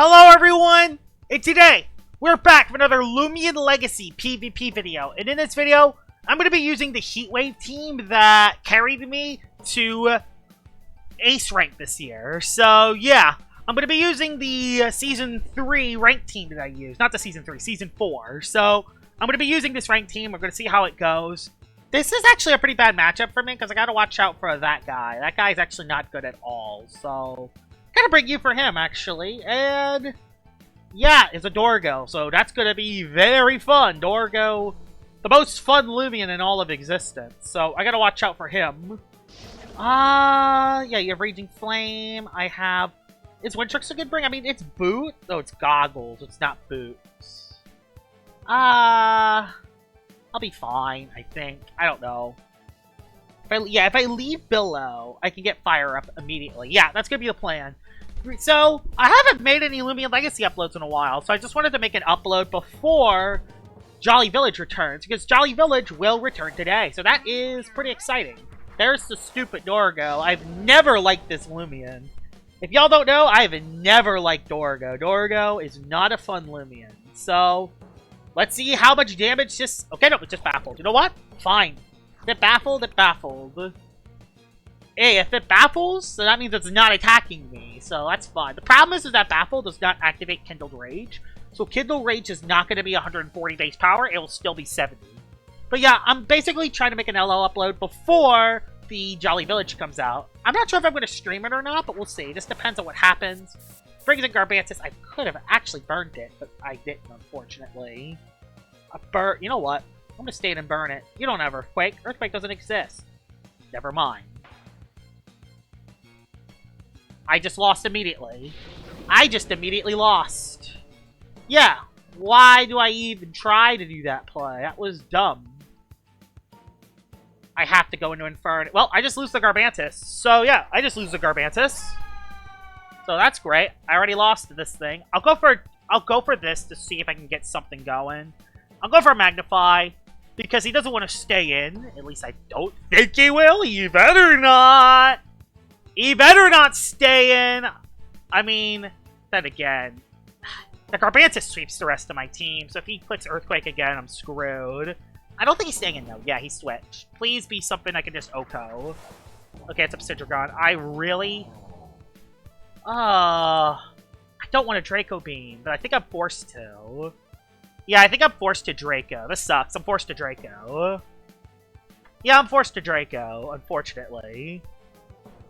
Hello everyone! And today, we're back with another Loomian Legacy PVP video. And in this video, I'm going to be using the Heatwave team that carried me to Ace rank this year. So yeah, I'm going to be using the Season 3 rank team that I used. Not the Season 3, Season 4. So I'm going to be using this rank team. We're going to see how it goes. This is actually a pretty bad matchup for me because I got to watch out for that guy. That guy's actually not good at all. So gotta bring you for him, actually. And yeah, it's a Dorgo, so that's gonna be very fun. Dorgo, the most fun Loomian in all of existence. So I gotta watch out for him. Yeah, you have Raging Flame. I have... Is Windtrick's a good bring? I mean, it's Boot. No, it's Goggles. It's not Boots. I'll be fine, I think. I don't know. If I leave below, I can get Fire up immediately. Yeah, that's gonna be the plan. So, I haven't made any Loomian Legacy uploads in a while, so I just wanted to make an upload before Jolly Village returns, because Jolly Village will return today, so that is pretty exciting. There's the stupid Dorgo. I've never liked this Loomian. If y'all don't know, I've never liked Dorgo. Dorgo is not a fun Loomian. So, let's see how much damage this... Okay, no, it's just baffled. You know what? Fine. If it baffled, it baffled. Hey, if it baffles, then that means it's not attacking me, so that's fine. The problem is that Baffle does not activate Kindled Rage, so Kindled Rage is not going to be 140 base power, it will still be 70. But yeah, I'm basically trying to make an LL upload before the Jolly Village comes out. I'm not sure if I'm going to stream it or not, but we'll see. This depends on what happens. Brings in Garbantus. I could have actually burned it, but I didn't, unfortunately. You know what? I'm going to stay in and burn it. You don't have Earthquake. Earthquake doesn't exist. Never mind. I just lost immediately. I just immediately lost. Yeah, why do I even try to do that play? That was dumb. I have to go into Inferno. Well, I just lose the Garbantus. So yeah, I just lose the Garbantus. So that's great. I already lost this thing. I'll go for this to see if I can get something going. I'll go for Magnify because he doesn't want to stay in. At least I don't think he will. He better not. He better not stay in. I mean, then again, the Garbantus sweeps the rest of my team, so if he clicks Earthquake again, I'm screwed. I don't think he's staying in, though. Yeah, he switched. Please be something I can just Oko. Okay, it's Obsidian. I really... I don't want a Draco Beam, but I think I'm forced to. Yeah, I think I'm forced to Draco. This sucks. I'm forced to Draco. Yeah, I'm forced to Draco, unfortunately.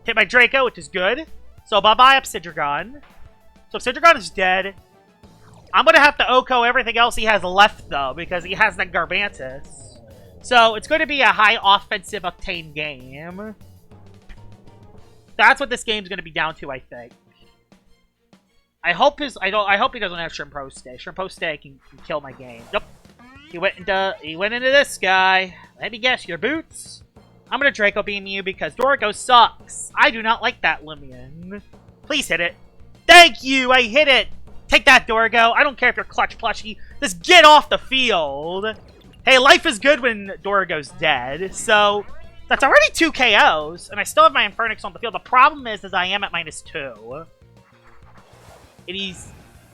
Hit my Draco, which is good. So bye-bye Obsidian. So Obsidian is dead. I'm going to have to Oko everything else he has left, though, because he has that Garbantus. So it's going to be a high offensive octane game. That's what this game's going to be down to, I think. I hope he doesn't have Shrimposte. Shrimposte can kill my game. Nope. He went into this guy. Let me guess, your boots? I'm gonna Draco Beam you because Dorgo sucks. I do not like that Loomian. Please hit it. Thank you, I hit it. Take that, Dorgo. I don't care if you're clutch plushie. Just get off the field. Hey, life is good when Dorgo's dead. So, that's already 2 KOs. And I still have my Infernix on the field. The problem is I am at -2.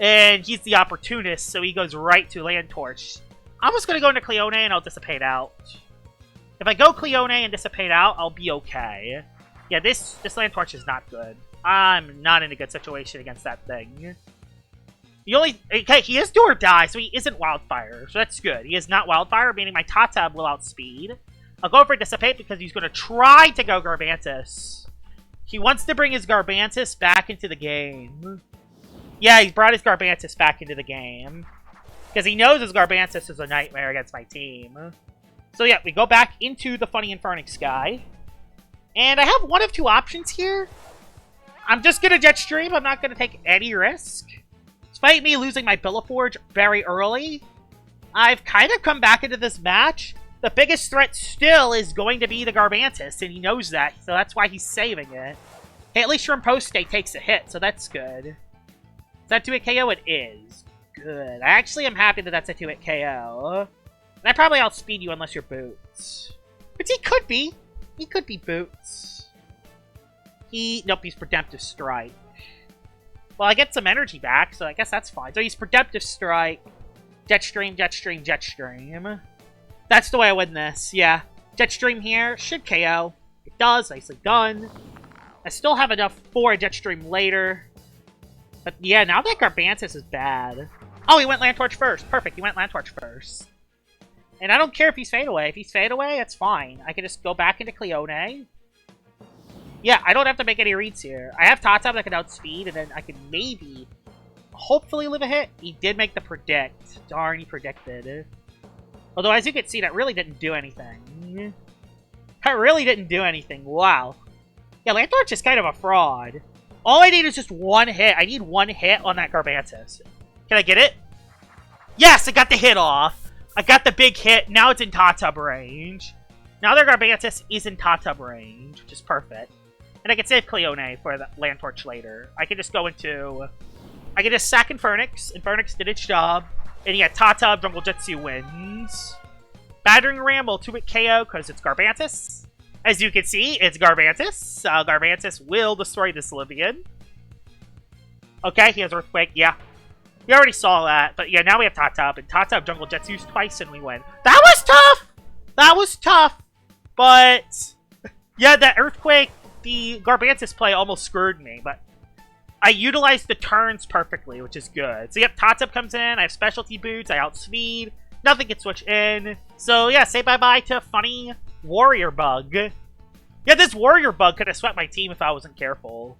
And he's the opportunist, so he goes right to Land Torch. I'm just gonna go into Cleone and I'll dissipate out. If I go Cleone and Dissipate out, I'll be okay. Yeah, this Land Torch is not good. I'm not in a good situation against that thing. Okay, he is Do or Die, so he isn't Wildfire, so that's good. He is not Wildfire, meaning my Tatab will outspeed. I'll go for Dissipate because he's going to try to go Garbantus. He wants to bring his Garbantus back into the game. Yeah, he's brought his Garbantus back into the game. Because he knows his Garbantus is a nightmare against my team. So yeah, we go back into the Funny Infernix guy. And I have one of two options here. I'm just going to Jetstream. I'm not going to take any risk. Despite me losing my Billaforge very early, I've kind of come back into this match. The biggest threat still is going to be the Garbantus, and he knows that, so that's why he's saving it. Hey, at least Shrimposte takes a hit, so that's good. Is that 2-hit KO? It is. Good. I actually am happy that that's a 2-hit KO. And I probably outspeed you unless you're Boots. But he could be. He could be Boots. Nope, he's Redemptive Strike. Well, I get some energy back, so I guess that's fine. So he's Perceptive Strike, Jetstream, Jetstream, Jetstream. That's the way I win this, yeah. Jetstream here should KO. It does, nicely done. I still have enough for a Jetstream later. But yeah, now that Garbantis is bad. Oh, he went Land Torch first. Perfect, he went Land Torch first. And I don't care if he's Fade Away. If he's Fade Away, that's fine. I can just go back into Cleone. Yeah, I don't have to make any reads here. I have Tatab that can outspeed, and then I can maybe, hopefully live a hit. He did make the predict. Darn, he predicted. Although, as you can see, that really didn't do anything. That really didn't do anything. Wow. Yeah, Lantorch is kind of a fraud. All I need is just one hit. I need one hit on that Garbantis. Can I get it? Yes, I got the hit off. I got the big hit. Now it's in Tatab range. Now their Garbantis is in Tatab range, which is perfect. And I can save Cleone for the Land Torch later. I can just go into... I can just sack Infernix. Infernix did its job. And yeah, Tatab Jungle Jutsu wins. Battering Ram will 2-hit KO because it's Garbantis. As you can see, it's Garbantis. Garbantis will destroy this Loomian. Okay, he has Earthquake, yeah. We already saw that. But yeah, now we have Tatab. And Tatab Jungle Jutsu's twice and we win. That was tough! That was tough! But... yeah, that Earthquake... The Garbantis play almost screwed me, but I utilized the turns perfectly, which is good. So yep, Tatab comes in, I have Specialty Boots, I outspeed, nothing can switch in. So yeah, say bye-bye to funny Warrior Bug. Yeah, this Warrior Bug could have swept my team if I wasn't careful.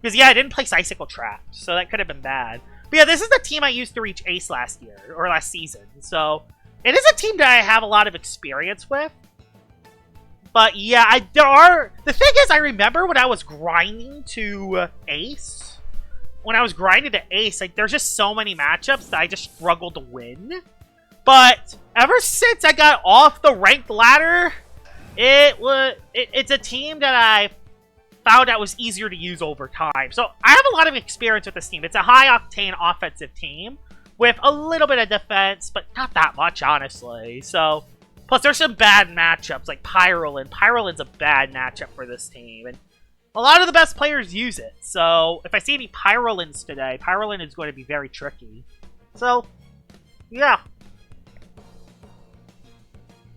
Because yeah, I didn't place Icicle Trap, so that could have been bad. But yeah, this is the team I used to reach Ace last year, or last season. So it is a team that I have a lot of experience with. But yeah, the thing is, I remember when I was grinding to Ace. When I was grinding to Ace, like, there's just so many matchups that I just struggled to win. But ever since I got off the ranked ladder, it's a team that I found that was easier to use over time. So I have a lot of experience with this team. It's a high-octane offensive team with a little bit of defense, but not that much, honestly. So... plus, there's some bad matchups, like Pyrolin. Pyrolin's a bad matchup for this team, and a lot of the best players use it. So, if I see any Pyrolins today, Pyrolin is going to be very tricky. So, yeah.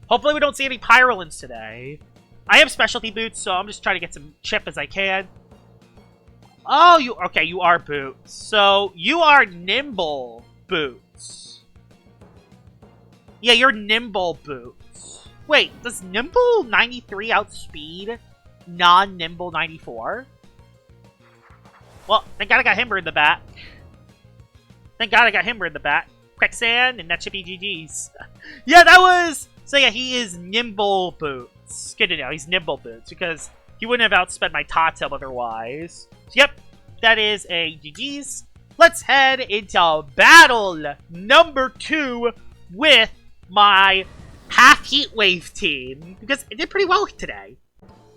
Hopefully we don't see any Pyrolins today. I have Specialty Boots, so I'm just trying to get some chip as I can. Oh, okay, you are Boots. So, you are Nimble Boots. Yeah, you're Nimble Boots. Wait, does Nimble 93 outspeed non-Nimble 94? Well, thank God I got Himber in the back. Thank God I got Himber in the back. Quicksand, and that should be GG's. Yeah, that was... so yeah, he is Nimble Boots. Good to know, he's Nimble Boots, because he wouldn't have outsped my Tatab otherwise. So, yep, that is a GG's. Let's head into battle number 2 with my half Heatwave team, because it did pretty well today.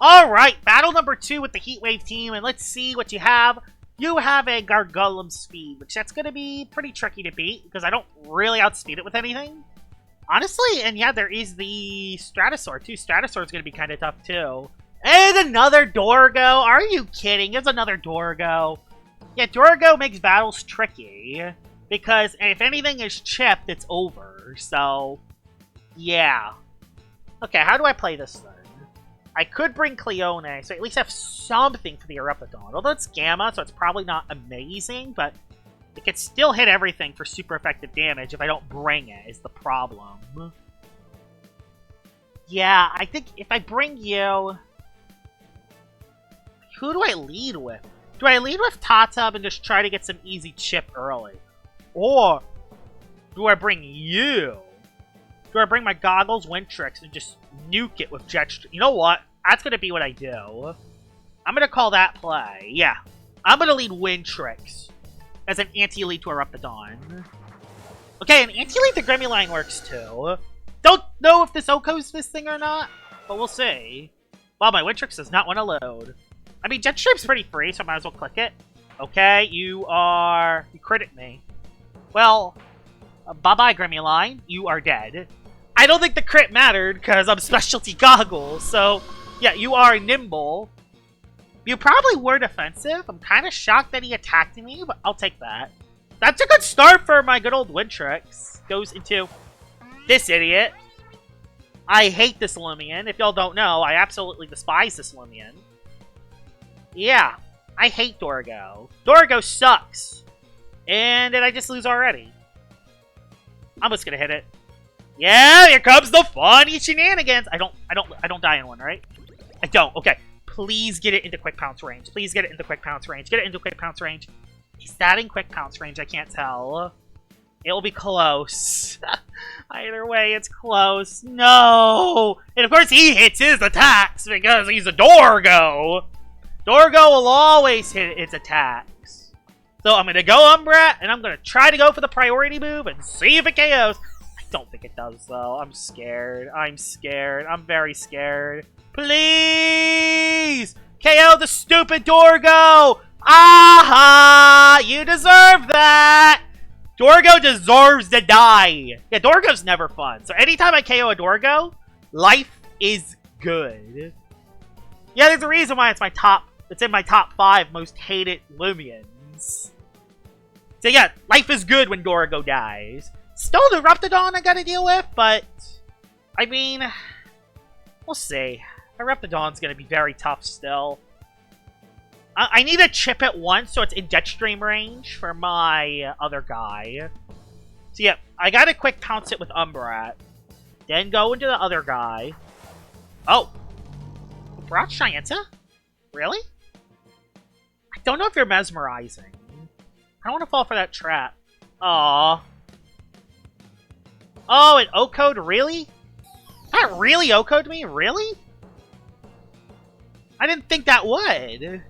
Alright, battle number 2 with the Heatwave team, and let's see what you have. You have a Gargulum Speed, which that's going to be pretty tricky to beat, because I don't really outspeed it with anything. Honestly, and yeah, there is the Stratosaur, too. Stratosaur is going to be kind of tough, too. And another Dorgo! Are you kidding? There's another Dorgo. Yeah, Dorgo makes battles tricky, because if anything is chipped, it's over, so... yeah. Okay, how do I play this then? I could bring Cleone, so at least have something for the Eruptodon. Although it's Gamma, so it's probably not amazing, but it could still hit everything for super effective damage if I don't bring it, is the problem. Yeah, I think if I bring you... who do I lead with? Do I lead with Tatab and just try to get some easy chip early? Or do I bring you? Do I bring my Goggles, Wintrix, and just nuke it with Jetstream? You know what? That's going to be what I do. I'm going to call that play. Yeah. I'm going to lead Wintrix as an anti-elite to Eruptodon. Okay, an anti-elite to Gremlin works too. Don't know if this OHKO's this thing or not, but we'll see. Wow, my Wintrix does not want to load. I mean, Jetstream's pretty free, so I might as well click it. Okay, you credit me. Well, bye-bye, Gremlin. You are dead. I don't think the crit mattered, because I'm Specialty Goggles, so... yeah, you are Nimble. You probably were defensive. I'm kind of shocked that he attacked me, but I'll take that. That's a good start for my good old Wintrix. Goes into this idiot. I hate this Loomian. If y'all don't know, I absolutely despise this Loomian. Yeah, I hate Dorgo. Dorgo sucks. And did I just lose already? I'm just gonna hit it. Yeah, here comes the funny shenanigans. I don't die in one, right? I don't. Okay. Please get it into quick pounce range. Please get it into quick pounce range. Get it into quick pounce range. Is that in quick pounce range? I can't tell. It'll be close. Either way, it's close. No! And of course he hits his attacks because he's a Dorgo. Dorgo will always hit its attacks. So I'm going to go Umbra, and I'm going to try to go for the priority move and see if it KOs. I don't think it does, though. I'm scared. I'm scared. I'm very scared. Please! KO the stupid Dorgo! Aha! You deserve that! Dorgo deserves to die. Yeah, Dorgo's never fun. So anytime I KO a Dorgo, life is good. Yeah, there's a reason why it's in my top 5 most hated Loomians. So yeah, life is good when Dorgo dies. Still the Reptidon I gotta deal with, but I mean, we'll see. My Reptidon's gonna be very tough still. I need to chip it once so it's in Jetstream range for my other guy. So yeah, I gotta quick pounce it with Umbrat. Then go into the other guy. Oh! Brought Scienta? Really? I don't know if they're mesmerizing. I don't want to fall for that trap. Aww. Oh, it O-code? Really? That really O-code me? Really? I didn't think that would.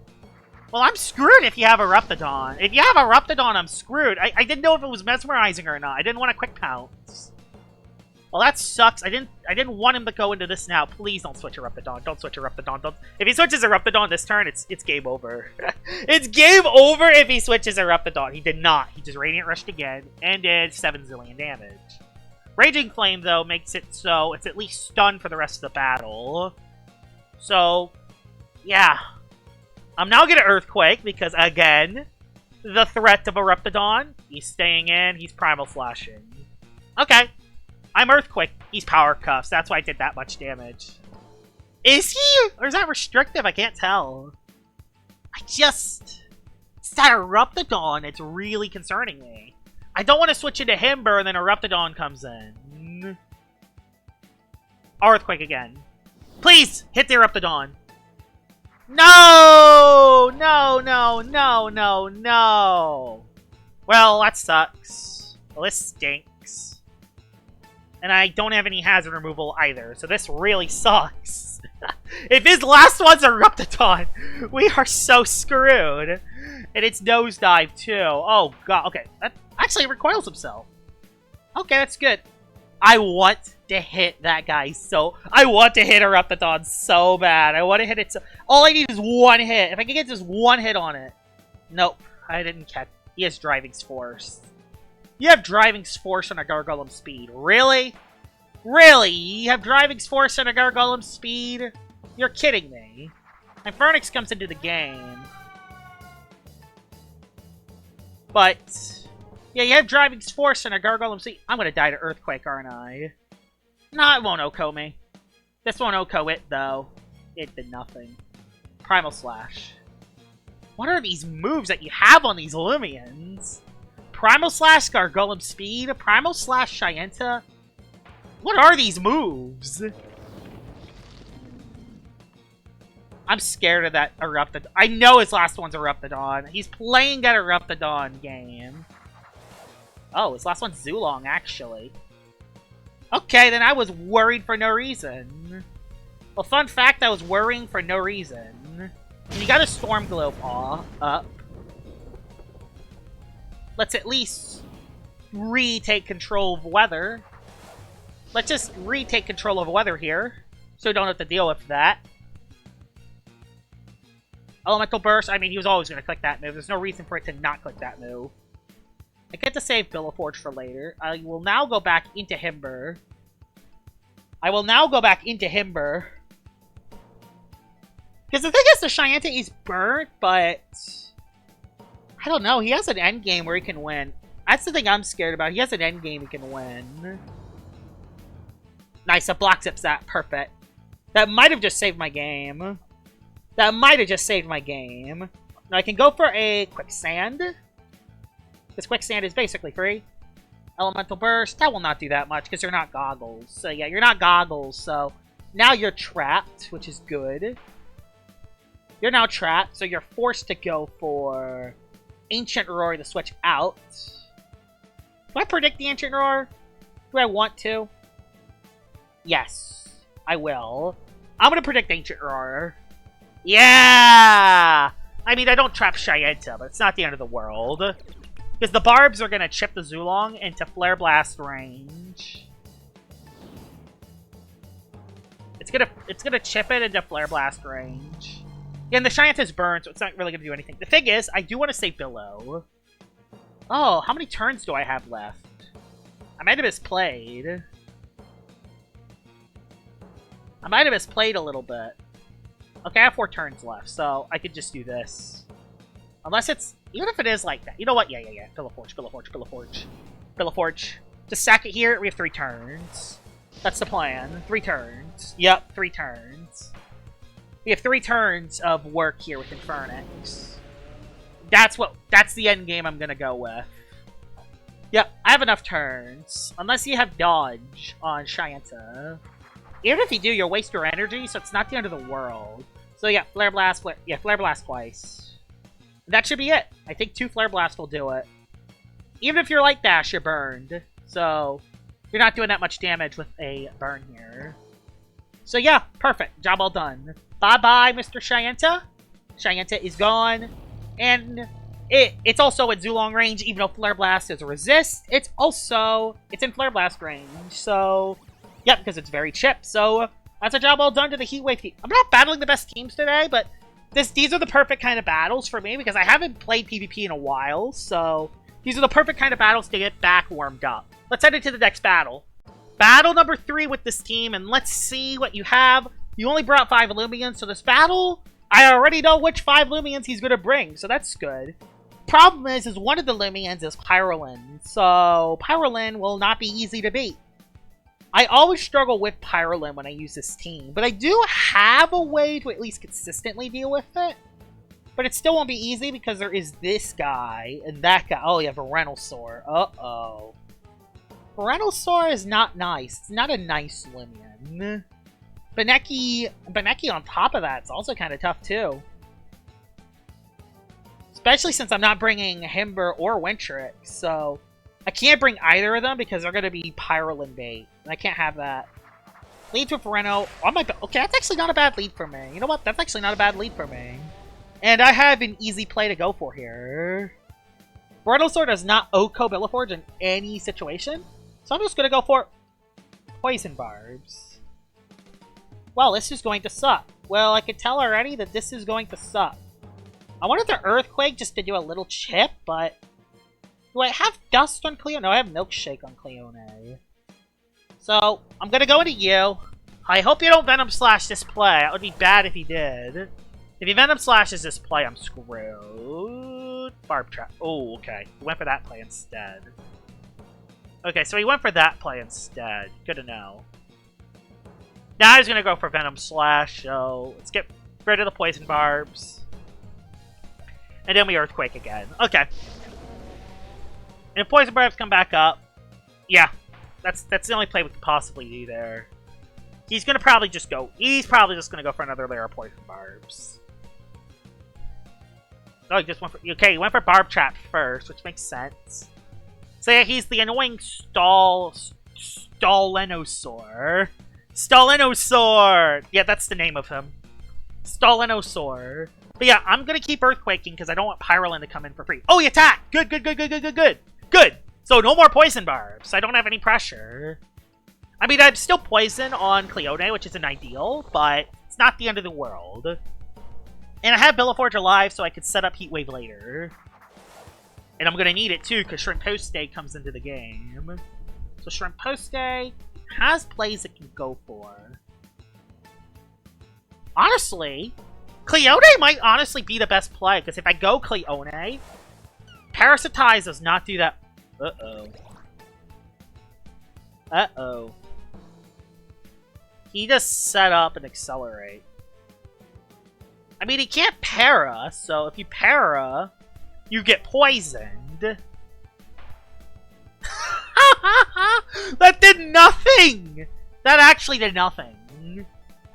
Well, I'm screwed if you have a Reptidon. If you have a Reptidon, I'm screwed. I didn't know if it was mesmerizing or not. I didn't want to quick pounce. Well, that sucks. I didn't want him to go into this now. Please don't switch a Reptidon. Don't switch a Reptidon. Don't. If he switches a Reptidon this turn, it's game over. It's game over if he switches a Reptidon. He did not. He just Radiant Rushed again and did 7 zillion damage. Raging Flame, though, makes it so it's at least stunned for the rest of the battle. So, yeah. I'm now going to Earthquake because, again, the threat of a Reptidon. He's staying in. He's Primal Slashing. Okay. I'm Earthquake. He's Power Cuffs. That's why I did that much damage. Is he? Or is that restrictive? I can't tell. It's that Reptidon. It's really concerning me. I don't want to switch into Himber and then a Reptidon comes in. Earthquake again. Please, hit the Reptidon. No! No, no, no, no, no. Well, that sucks. Well, this stinks. And I don't have any hazard removal either, so this really sucks. If his last one's a Reptidon, we are so screwed. And it's Nosedive, too. Oh, God. Okay, that actually recoils himself. Okay, that's good. I want to hit that guy so... I want to hit a Reptidon so bad. I want to hit it so... All I need is one hit. If I can get just one hit on it. Nope. I didn't catch... He has Driving's Force. You have Driving's Force on a Gargolem Speed. Really? Really? You have Driving's Force on a Gargolem Speed? You're kidding me. And Phoenix comes into the game. But... yeah, you have Driving's Force and a Gargolem Speed. I'm gonna die to Earthquake, aren't I? No, it won't OHKO me. This won't OHKO it, though. It did nothing. Primal Slash. What are these moves that you have on these Loomians? Primal Slash, Gargolem Speed, Primal Slash, Scienta. What are these moves? I'm scared of that Eruptidon. I know his last one's Eruptidon. He's playing that Eruptidon game. Oh, his last one's Zulong, actually. Okay, then I was worried for no reason. Well, fun fact, I was worrying for no reason. You got a Storm Globe up. Let's at least retake control of weather. Let's just retake control of weather here, so we don't have to deal with that. Elemental Burst, I mean, he was always going to click that move. There's no reason for it to not click that move. I get to save Billaforge for later. I will now go back into Himber. Because the thing is, the Shyenta is burnt, but... I don't know. He has an endgame where he can win. That's the thing I'm scared about. He has an endgame he can win. Nice, a block zips that. Perfect. That might have just saved my game. That might have just saved my game. Now I can go for a quicksand. This quicksand is basically free. Elemental burst. That will not do that much because you're not goggles. So yeah, you're not goggles. So now you're trapped, which is good. You're now trapped, so you're forced to go for Ancient Roar to switch out. Do I predict the Ancient Roar? Do I want to? Yes, I will. I'm going to predict Ancient Roar. Yeah! I mean, I don't trap Shyenta, but it's not the end of the world. Because the Barbs are going to chip the Zulong into Flare Blast range. It's gonna chip it into Flare Blast range. Yeah, and the Shyenta's burned, so it's not really going to do anything. The thing is, I do want to save Billow. Oh, how many turns do I have left? I might have misplayed. I might have misplayed a little bit. Okay, I have 4 turns left, so I could just do this. Unless it's... Even if it is like that. You know what? Yeah. Pillowforge. Just sack it here. We have 3 turns. That's the plan. 3 turns. Yep, 3 turns. We have 3 turns of work here with Infernix. That's the end game I'm gonna go with. Yep, I have enough turns. Unless you have dodge on Shyenta. Even if you do, you'll waste your energy, so it's not the end of the world. So yeah, Flare Blast twice. That should be it. I think 2 Flare Blasts will do it. Even if you're Light Dash, you're burned. So, you're not doing that much damage with a burn here. So yeah, perfect. Job all done. Bye-bye, Mr. Shyenta. Shyenta is gone. And it's also in Zulong range, even though Flare Blast is a resist. It's in Flare Blast range. So, yep, because it's very chipped. So, that's a job all done to the Heatwave team. I'm not battling the best teams today, but these are the perfect kind of battles for me because I haven't played PvP in a while. So, these are the perfect kind of battles to get back warmed up. Let's head into the next battle. Battle number 3 with this team, and let's see what you have. You only brought 5 Loomians, so this battle, I already know which 5 Loomians he's going to bring, so that's good. Problem is one of the Loomians is Pyrolin, so Pyrolin will not be easy to beat. I always struggle with Pyrolin when I use this team, but I do have a way to at least consistently deal with it. But it still won't be easy because there is this guy and that guy. Oh, you have a Venusaur. Uh-oh. Venusaur is not nice. It's not a nice Loomian. Baneki on top of that is also kind of tough too. Especially since I'm not bringing Himber or Wintrick, so I can't bring either of them because they're going to be Pyrolin bait. And I can't have that. Lead with Reno. Okay, that's actually not a bad lead for me. You know what? That's actually not a bad lead for me. And I have an easy play to go for here. Venusaur does not OHKO Pillowforge in any situation. So I'm just going to go for Poison Barbs. Well, this is going to suck. Well, I can tell already that this is going to suck. I wanted the Earthquake just to do a little chip, but... Do I have Dust on Cleo? No, I have Milkshake on Cleone. So, I'm going to go into you. I hope you don't Venom Slash this play. That would be bad if you did. If he Venom Slashes this play, I'm screwed. Barb Trap. Oh, okay. He went for that play instead. Okay, so he went for that play instead. Good to know. Now he's going to go for Venom Slash, so let's get rid of the Poison Barbs. And then we Earthquake again. Okay. And if Poison Barbs come back up, yeah, that's the only play we could possibly do there. He's going to probably just go... He's probably just going to go for another layer of Poison Barbs. Oh, he just went for... Okay, he went for Barb Trap first, which makes sense. So yeah, he's the annoying Stalenosaur. Stalenosaur! Yeah, that's the name of him. Stalenosaur. But yeah, I'm going to keep Earthquaking because I don't want Pyrolin to come in for free. Oh, he attacked! Good. Good! So no more Poison Barbs. I don't have any pressure. I mean, I'm still Poison on Cleone, which isn't ideal, but it's not the end of the world. And I have Pillowforge alive, so I could set up Heatwave later. And I'm going to need it, too, because Shrimposte comes into the game. So Shrimposte has plays it can go for. Honestly, Cleone might honestly be the best play, because if I go Cleone, Parasitize does not do that. Uh-oh. Uh-oh. He just set up and accelerate. I mean, he can't para, so if you para, you get poisoned. That did nothing! That actually did nothing.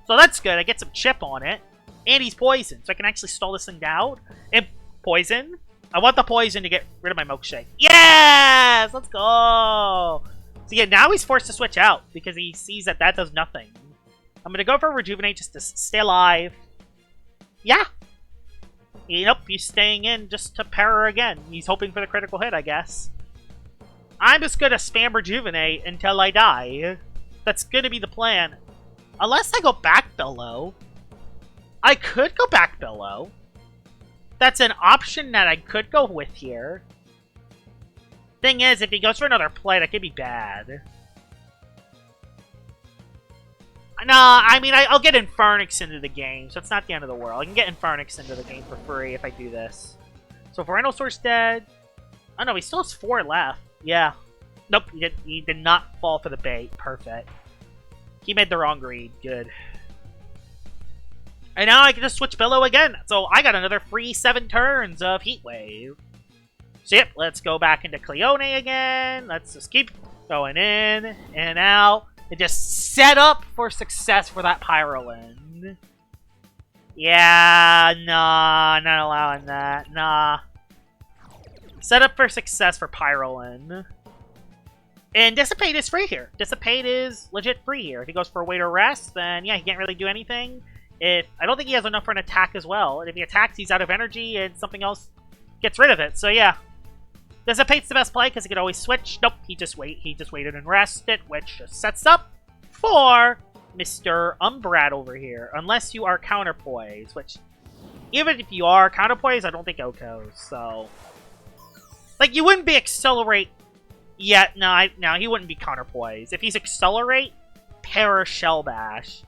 So that's good. I get some chip on it. And he's poisoned, so I can actually stall this thing down. And poison. I want the poison to get rid of my milkshake. Yes! Let's go! So yeah, now he's forced to switch out because he sees that that does nothing. I'm going to go for Rejuvenate just to stay alive. Yeah. Nope, he's staying in just to para again. He's hoping for the critical hit, I guess. I'm just going to spam Rejuvenate until I die. That's going to be the plan. Unless I go back Billow. I could go back Billow. That's an option that I could go with here. Thing is, if he goes for another play, that could be bad. Nah, I mean, I'll get Infernix into the game, so it's not the end of the world. I can get Infernix into the game for free if I do this. So, Venusaur's dead. Oh no, he still has 4 left. Yeah. Nope, he did not fall for the bait. Perfect. He made the wrong read. Good. And now I can just switch Billow again. So I got another free 7 turns of Heat Wave. So yep, let's go back into Cleone again. Let's just keep going in and out. And just set up for success for that Pyrolin. Yeah, nah, not allowing that. Nah. Set up for success for Pyrolin. And Dissipate is free here. Dissipate is legit free here. If he goes for a way to rest, then yeah, he can't really do anything. I don't think he has enough for an attack as well. And if he attacks, he's out of energy and something else gets rid of it. So yeah. Dissipate's the best play because he could always switch. Nope, he just waited and rested, which just sets up for Mr. Umbrat over here. Unless you are counterpoise, which even if you are counterpoise, I don't think Oko's, so like you wouldn't be accelerate yet. No, he wouldn't be counterpoise. If he's accelerate, para shell bash.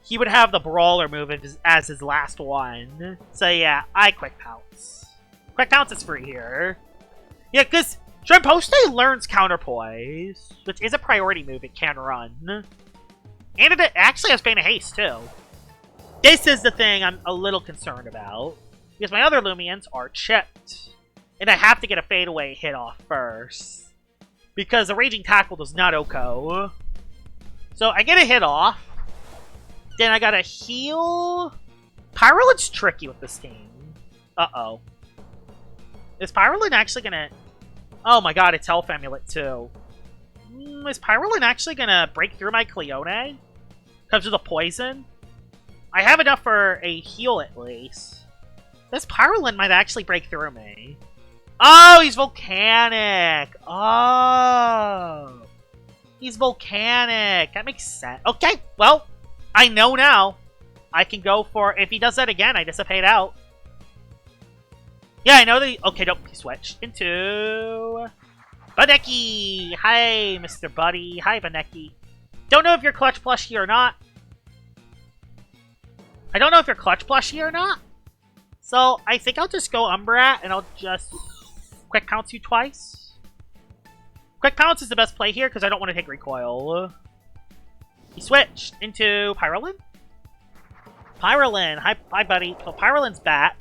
He would have the Brawler move as his last one. So yeah, I Quick Pounce. Quick Pounce is free here. Yeah, because Shrimposte learns Counterpoise, which is a priority move it can run. And it actually has Bane of Haste, too. This is the thing I'm a little concerned about. Because my other Loomians are chipped. And I have to get a fadeaway hit off first. Because the Raging Tackle does not Oko. So I get a hit off. Then I gotta heal. Pyrolin's tricky with this team. Uh-oh. Is Pyrolin actually gonna... Oh my god, it's Health Amulet too. Is Pyrolin actually gonna break through my Cleone? Comes with a poison? I have enough for a heal at least. This Pyrolin might actually break through me. Oh, he's Volcanic! Oh! He's Volcanic! That makes sense. Okay, well, I know now. I can go for... If he does that again, I Dissipate out. Yeah, I know that... Okay, nope, he switched into... Baneki! Hi, Mr. Buddy. Hi, Baneki. Don't know if you're Clutch Plushie or not. I don't know if you're Clutch Plushie or not. So, I think I'll just go Umbrat, and I'll just Quick Pounce you twice. Quick Pounce is the best play here, because I don't want to take Recoil. He switched into Pyrolin. Pyrolin! Hi, buddy. So, Pyrolin's bat.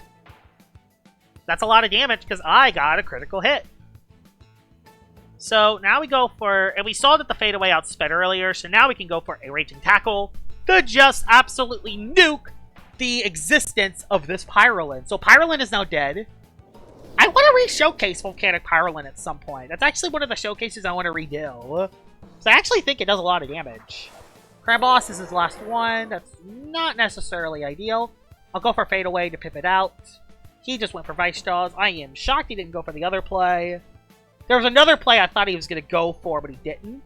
That's a lot of damage, because I got a critical hit. So, now we go for... And we saw that the fadeaway outsped earlier, so now we can go for a Raging Tackle to just absolutely nuke the existence of this Pyrolin. So, Pyrolin is now dead. I want to re-showcase Volcanic Pyrolin at some point. That's actually one of the showcases I want to redo. So, I actually think it does a lot of damage. Crabboss is his last one. That's not necessarily ideal. I'll go for fadeaway to pivot out. He just went for Vice Jaws. I am shocked he didn't go for the other play. There was another play I thought he was going to go for, but he didn't.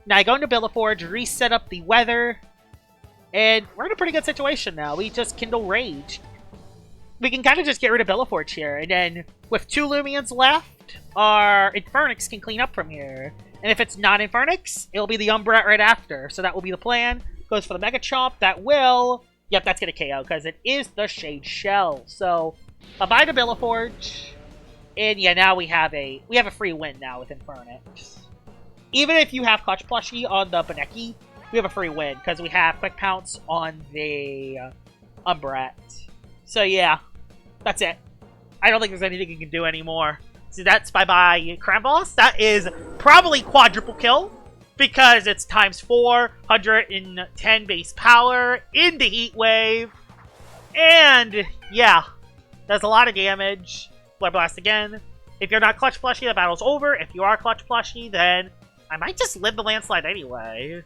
Now I go into Billaforge, reset up the weather, and we're in a pretty good situation now. We just Kindle Rage. We can kind of just get rid of Billaforge here, and then with 2 Loomians left, our Infernix can clean up from here. And if it's not Infernix, it'll be the Umbrat right after. So that will be the plan. Goes for the Mega Chomp. That will Yep, that's going to KO because it is the Shade Shell. So, bye-bye to Billaforge. And yeah, now we have a free win now with Infernix. Even if you have Clutch Plushie on the Baneki, we have a free win because we have Quick Pounce on the Umbret. So yeah, that's it. I don't think there's anything you can do anymore. So that's bye-bye Cramboss. That is probably quadruple kill because it's times 410 base power in the Heat Wave. And yeah, that's a lot of damage. Blood Blast again. If you're not Clutch Plushie, the battle's over. If you are Clutch Plushie, then I might just live the landslide anyway.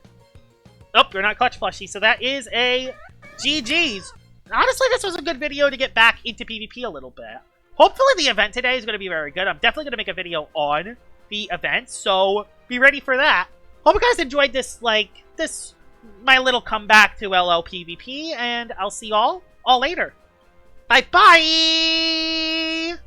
Oh, you're not Clutch Plushie, so that is a GG's. Honestly, this was a good video to get back into PvP a little bit. Hopefully the event today is going to be very good. I'm definitely going to make a video on the event, so be ready for that. Hope you guys enjoyed this, my little comeback to LL PvP, and I'll see y'all all later. Bye-bye!